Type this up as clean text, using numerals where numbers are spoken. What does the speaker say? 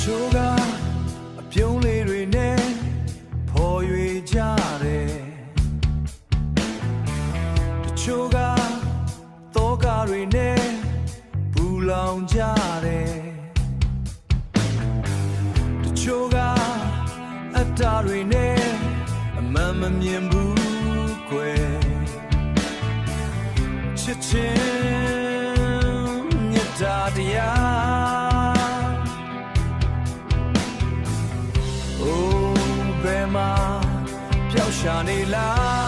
ချို့ကအပြုံးလေးတွေနဲ့ဖော်ရွေကြတယ်တချို့ကသောကတွေနဲ့ပူလောင်ကြတယ်တချို့ကအတ္တတွေနဲ့အမှန်မမြင်ဘူးကွယ်ချစ်ချင်းမြတ်တာတရားအိုးဘယ်မှာပျောက်ရှာနေလား